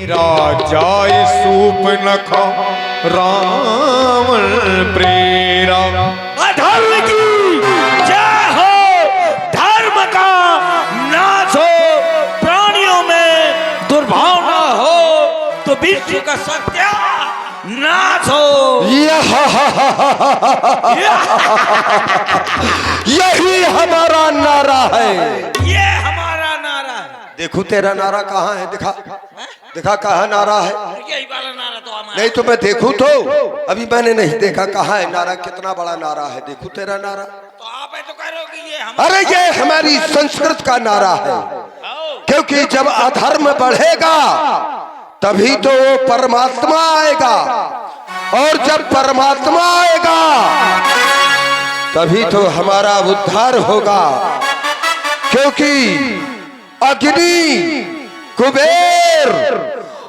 राजाय soup नखा Ravan Perera. अधर्म की जय हो, धर्म का नाश हो, प्राणियों में दुर्भावना हो तो विश्व का सत्या नाश हो। यही हमारा नारा है। ये हमारा नारा है। देखो तेरा नारा कहाँ है, दिखा दिखा कहाँ नारा है। यही वाला नारा तो हमारा। नहीं तो मैं देखूं तो अभी मैंने नहीं देखा कहाँ है नारा, कितना बड़ा नारा है। देखो तेरा नारा, तो आप तो कह रहे हो कि ये हमारा। अरे ये हमारी संस्कृत का नारा है, क्योंकि जब अधर्म बढ़ेगा तभी तो वो परमात्मा आएगा, और जब परमात्मा आएगा तभी तो हमारा उद्धार होगा। क्योंकि अग्नि, कुबेर,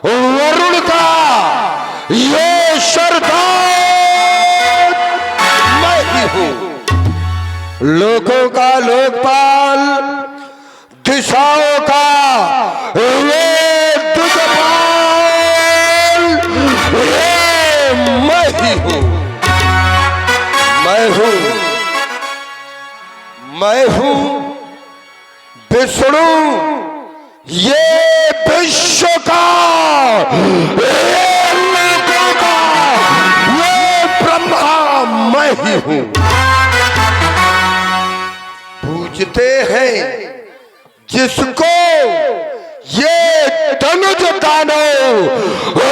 वरुण का ये सरदार मैं ही हूं। लोगों का लोकपाल, दिशाओं का ये दुष्पाल, ये मैं ही हूं। मैं हूं विष्णु, ये विश्व का, ये लोगों का, ये ब्रह्मा मैं ही हूं। पूजते हैं जिसको ये धनुष दानव, वो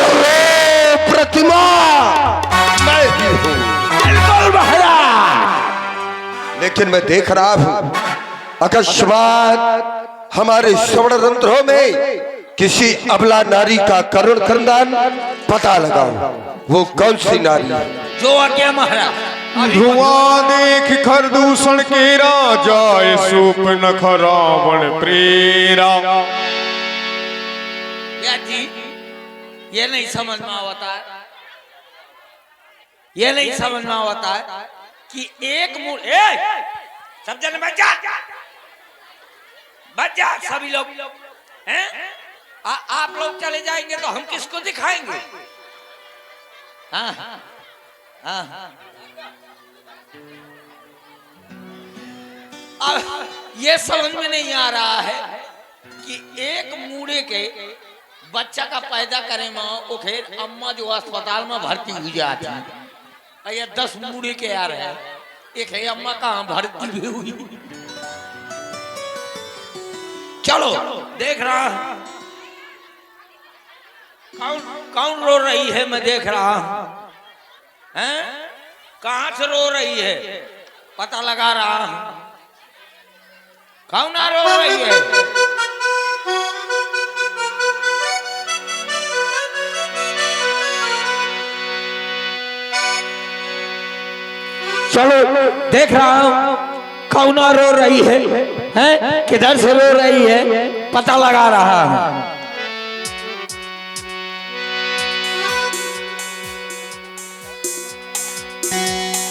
प्रतिमा मैं ही हूं। बिल्कुल महाराज। लेकिन मैं देख रहा हूं अकस्मात हमारे श्रवण रंध्रों में किसी अबला नारी का करुण क्रंदन पता लगाओ। वो कौन सी नारी है? जो आज्ञा महाराज। धुआं देख खरदूषण के राजाय सूप नख रावण प्रेरा। जी ये नहीं समझ में आता है, ये नहीं समझ में आता है कि एक मूल सब जन बच जा सभी लोग हैं। आप लोग चले जाएंगे तो हम किसको दिखाएंगे? हाँ हाँ हाँ। अब ये समझ में नहीं आ रहा है कि एक मूड़े के बच्चा का पैदा करे माँ वो खेर अम्मा जो अस्पताल में भर्ती हुई जाती है, ये 10 मूड़े के आ रहे हैं, एक है अम्मा कहाँ भर्ती भी हुई। चलो देख रहा हूं कौन कौन रो रही है, मैं देख रहा हूं हैं, कहां से रो रही है पता लगा रहा हूं। कौन आ रो रही है? चलो देख रहा हूं कौन रो रही है, हैं किधर से रो रही है पता लगा रहा हूं।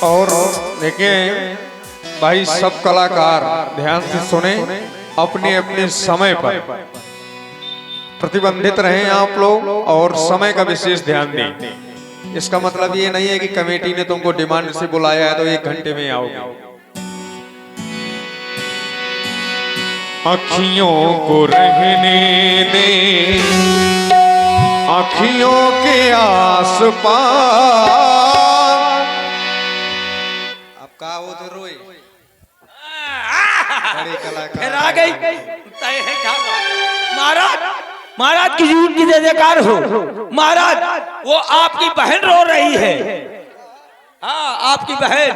और देखिए भाई सब कलाकार ध्यान से सुने, अपने अपने समय पर प्रतिबंधित रहें आप लोग और समय का विशेष ध्यान दें। इसका मतलब ये नहीं है कि कमेटी ने तुमको डिमांड से बुलाया है तो 1 घंटे में आओगे। अखियों को रहने दे अखियों के आसपास। अब कहा वो तो रोए फिर आ गई महाराज। महाराज की जीवन की जय जयकार हो। महाराज वो आपकी बहन रो रही है। हाँ आपकी बहन,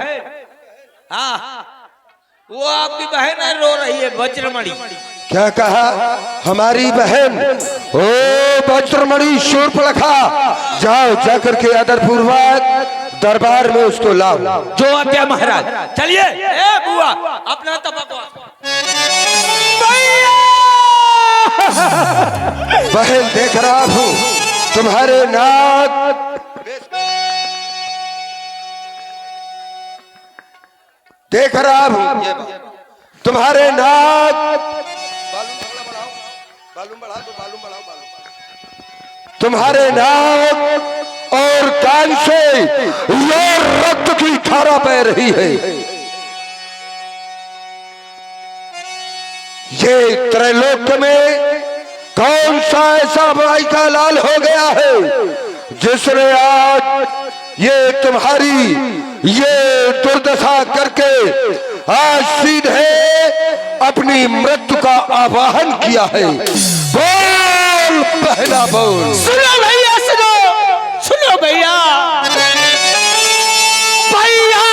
हाँ वो आपकी बहन है रो रही है वज्रमणि। क्या कहा? हमारी बहन? ओ वज्रमणि शूर्पणखा, जाओ जाकर के आदर पूर्वक दरबार में उसको लाओ। जो आज्ञा महाराज। चलिए ए बुआ अपना तबको। बहन देख रहा हूँ तुम्हारे नाक, देख रहा हूँ तुम्हारे नाक, बालूम बढ़ाओ, बालूम बढ़ा दो, बालूम बढ़ाओ, बालूम। तुम्हारे नाक और कान से ये रक्त की धारा बह रही है। ये त्रैलोक्य में कौन सा ऐसा भाई का लाल हो गया है जिसने आज ये तुम्हारी ये दुर्दशा करके आज सीधे अपनी मृत्यु का आवाहन किया है। बोल पहला बोल। सुनो भैया, सुनो भैया, भैया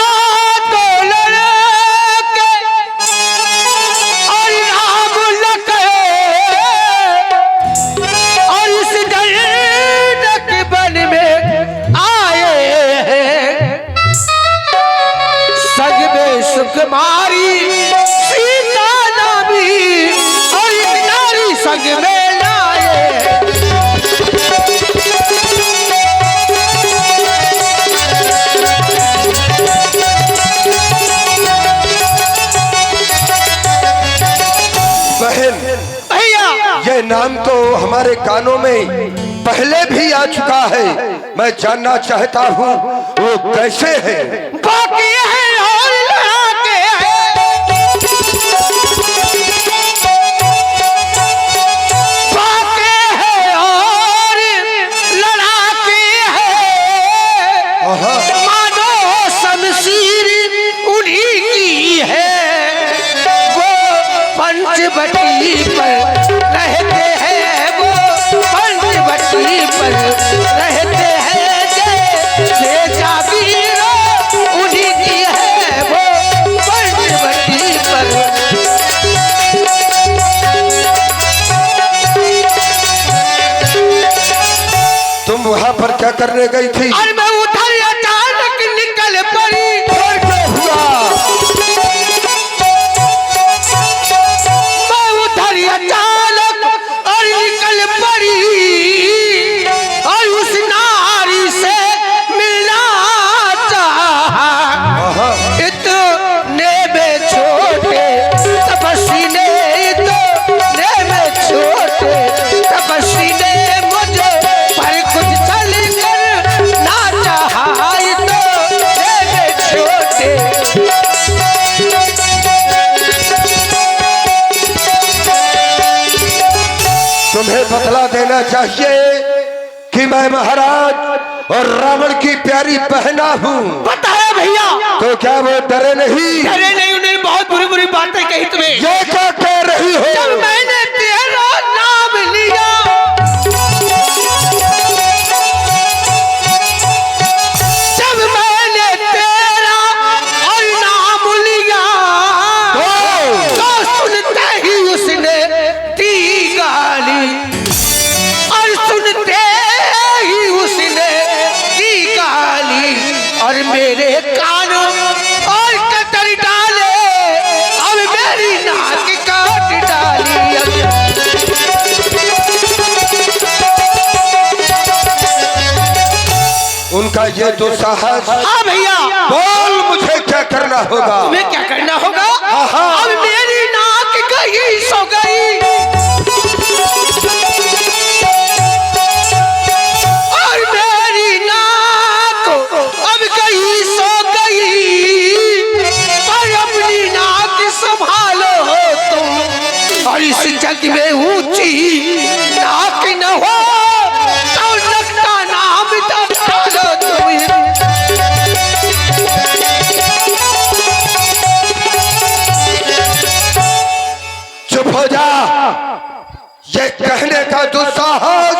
तो लड़के और नाम लगे और इस दर्द के बन में आए हैं। सग में सुकुमारी सीता नामी और एक नारी संग में लाए। बहन भैया, ये नाम तो हमारे कानों में पहले भी आ चुका है। मैं जानना चाहता हूँ वो कैसे है। बाकी है और लड़ाके हैं, बाकी है और लड़ाके हैं। मानो शमशीर उन्हीं की है। वो पंचवटी पर रहते हैं, वो पंचवटी पर रहते हैं। जे जागीरो उन्हीं की है, वो पंचवटी पर। तुम वहाँ पर क्या करने गई थी? और मैं उधर अचानक निकल पड़ी। और क्या हुआ? मैं उधर अचानक और निकल पड़ी और उस नारी से मिलना चाहा। इतने में छोटे तपस्वी ने, इतने में छोटे तपस्वी ने मुझे पर कुछ चल कर ना चाहा। इतने में छोटे तुम्हें बतला देना चाहिए कि मैं महाराज और रावण की प्यारी बहना हूँ। बताया भैया, तो क्या वो डरे नहीं? अरे नहीं, उन्होंने बहुत बुरी बुरी बातें कही तुम्हें। ये क्या कह रही हो? जब मैंने तेरा नाम लिया, जब मैंने तेरा और नाम लिया, तो सुनते ही उसने दी गाली और सुनते ही उसने दी गाली और मेरे कानों और कतर डाले। अब मेरी नाक काट डाली। उनका ये तो साहस। हाँ भैया, बोल मुझे क्या करना होगा? तुम्हें क्या करना होगा? हाँ। अब मेरी नाक गई सो गई और मेरी नाक अब गई सो गई। पर अपनी नाक संभालो तुम और इस जग में ऊंची नाक न हो तो लगता नाम डालो तुम। चुप हो जा। ये कहने का दुस्साहस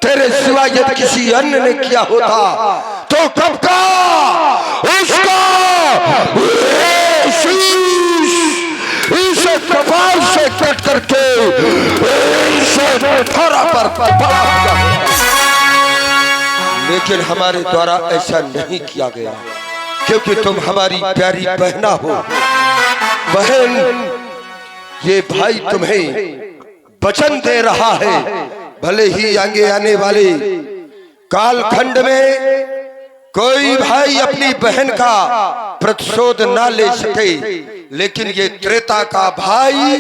तेरे सिवा यदि किसी अन्य ने किया होता तो कब का उसका शीश इसे कपाल से कट करके इसे थोड़ा पर पड़ा होता। लेकिन हमारे द्वारा ऐसा नहीं किया गया क्योंकि तुम हमारी प्यारी बहना हो। बहन, ये भाई तुम्हें वचन दे रहा है, भले ही आगे आने वाले कालखंड में कोई भाई अपनी बहन का प्रतिशोध ना ले सके, लेकिन ये त्रेता का भाई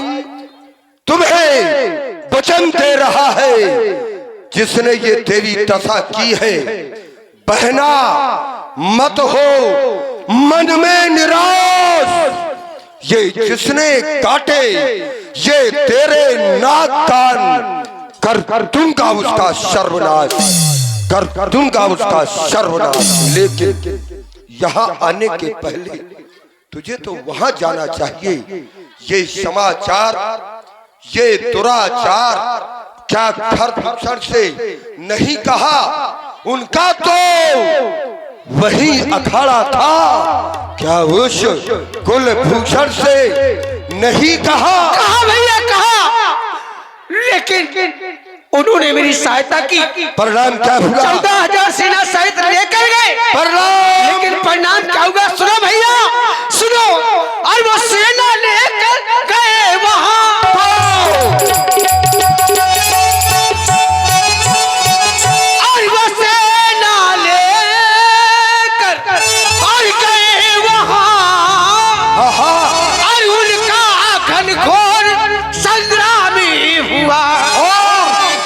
तुम्हें वचन दे रहा है जिसने ये तेरी दशा की है, बहना मत हो मन में निराश। ये जिसने काटे ये तेरे नाक कान, कर दूंगा उसका सर्वनाश, कर दूंगा उसका सर्वनाश। लेकिन यहाँ आने के पहले तुझे तो वहां जाना चाहिए। ये समाचार, ये दुराचार क्या खरदूषण से नहीं कहा? उनका तो वही अखाड़ा था, क्या उस कुलभूषण से नहीं कहा? कहा भैया कहा, लेकिन उन्होंने मेरी सहायता की। परिणाम क्या हुआ? 14,000 सेना सहित लेकर गए। परिणाम, लेकिन परिणाम क्या हुआ? सुनो भैया सुनो। और वो सेना लेकर गए वहां, और वो सेना लेकर और गए वहां, और उनका घनघोर संग्राम हुआ।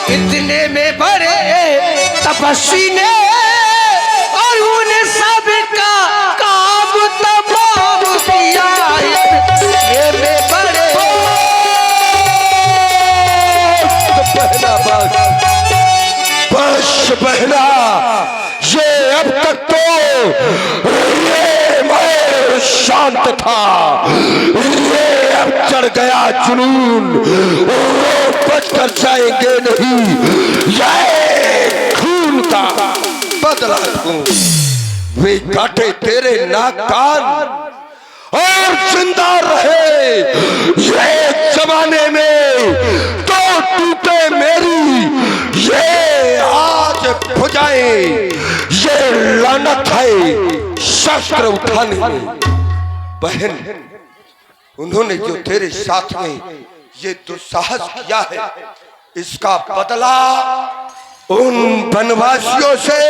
इतने में बड़े तपस्वी ने और उन सब का काम तमाम किया। ये में बड़े बस बहना, ये अब तक तो ये मैं शांत था, ये अब चढ़ गया जुनून। वो बच कर जाएंगे नहीं, ये खून का बदला खून। वे काटे तेरे नाक कान और जिंदा रहे ये जमाने में, तो टूटे मेरी ये आज भुजाएं। ये लानत है शस्त्र उठाने में। बहन, उन्होंने जो तेरे साथ में ये दुस्साहस किया है, इसका बदला उन वनवासियों से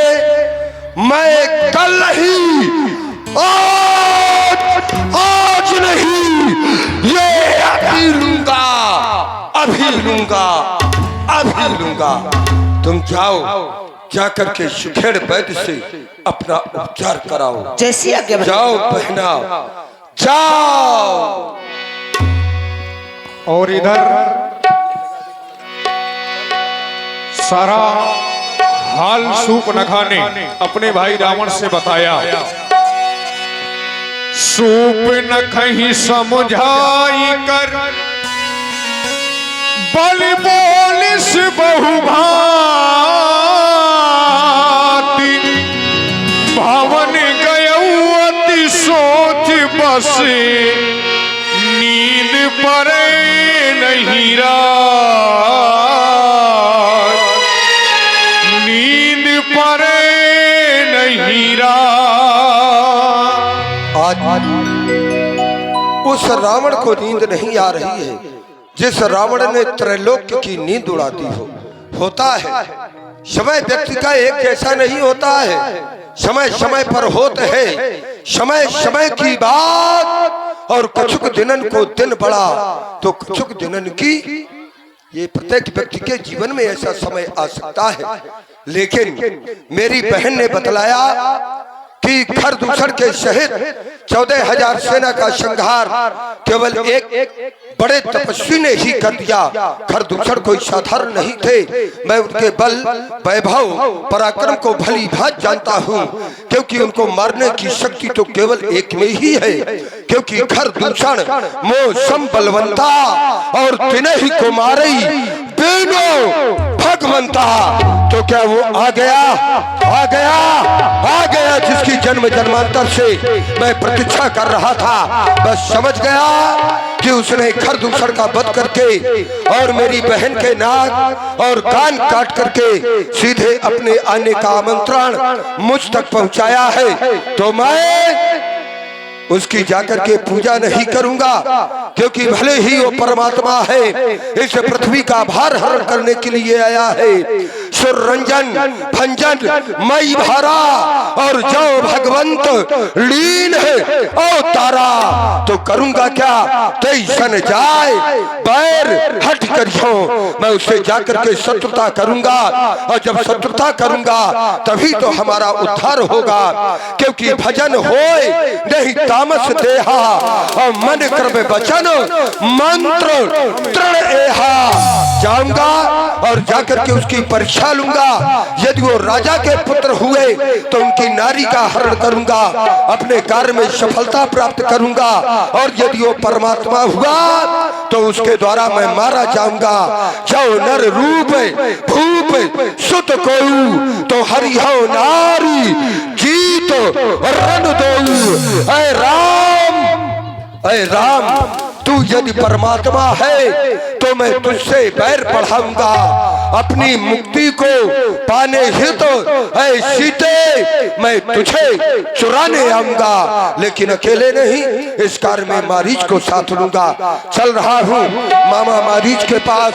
मैं कल नहीं, आज नहीं, ये अभी लूंगा, अभी लूंगा, अभी लूंगा। तुम जाओ, जाकर के सुखेड़ वैद्य से अपना उपचार कराओ। जैसी आज्ञा। जाओ बहना, जाओ। और इधर सारा हाल सूर्पनखा ने अपने भाई रावण से बताया। सूर्पनखा ही समझाई कर बल बोलिस बहुभांति, भवन गयऊ अति सोच बसे, नींद परे नहीं रात, नींद परे नहीं रात। आज उस रावण को नींद नहीं आ रही है जिस रावण ने त्रैलोक्य की नींद उड़ा दी हो। होता है, समय व्यक्ति का एक जैसा नहीं होता है, समय समय पर होते हैं, समय समय की बात। और कछुक दिनन को दिन बड़ा तो कछुक दिनन की, ये प्रत्येक व्यक्ति के जीवन में ऐसा समय आ सकता है। लेकिन मेरी बहन ने बतलाया कि खरदूषण के सहित 14,000 सेना का संहार केवल एक बड़े तपस्वी ने ही कर दिया। खरदूषण कोई साधारण नहीं थे। मैं उनके बल, वैभव, पराक्रम को भली भांति जानता हूँ, क्योंकि उनको मारने की शक्ति तो केवल एक में ही है। क्योंकि खरदूषण मौसम बलवंता और तिन्हें ही को मारे बेनो भगवंता। तो क्या वो आ गया, आ गया, आ गया जिसकी जन्म जन्मांतर से मैं प्रतीक्षा कर रहा था। बस समझ गया कि उसने खरदूषण का वध करके और मेरी बहन के नाक और कान काट करके सीधे अपने आने का आमंत्रण मुझ तक पहुंचाया है। तो मैं उसकी जाकर के पूजा नहीं करूंगा, क्योंकि भले ही वो परमात्मा है, इस पृथ्वी का भार हरण करने के लिए आया है। सुररंजन भंजन मई भारा, और जो भगवंत लीन है ओ तारा, तो करूंगा क्या तैसन जाए पैर हट करियो, मैं उससे जाकर के शत्रुता करूंगा, और जब शत्रुता करूंगा तभी तो हमारा उद्धार होगा। क्योंकि भजन होए नहीं तामस देहा, और मन कर्म वचन मंत्र तृण एहा। जाऊंगा और जाकर के उसकी परीक्षा लूंगा, यदि वो राजा के पुत्र हुए तो उनकी नारी का हरण करूंगा, अपने कार्य में सफलता प्राप्त करूंगा, और यदि वो परमात्मा हुआ तो उसके द्वारा मैं मारा जाऊंगा। जो नर रूप भूप सुत कोऊ, तो हरि हो नारी जीत रण दो। ऐ राम तू यदि परमात्मा है तो मैं तुझसे बैर बढ़ाऊंगा, अपनी मुक्ति को पाने हेतु ऐ सीते मैं तुझे चुराने आऊंगा, लेकिन अकेले नहीं, इस कार्य में मारीच को साथ लूंगा। चल रहा हूँ मामा मारीच के पास।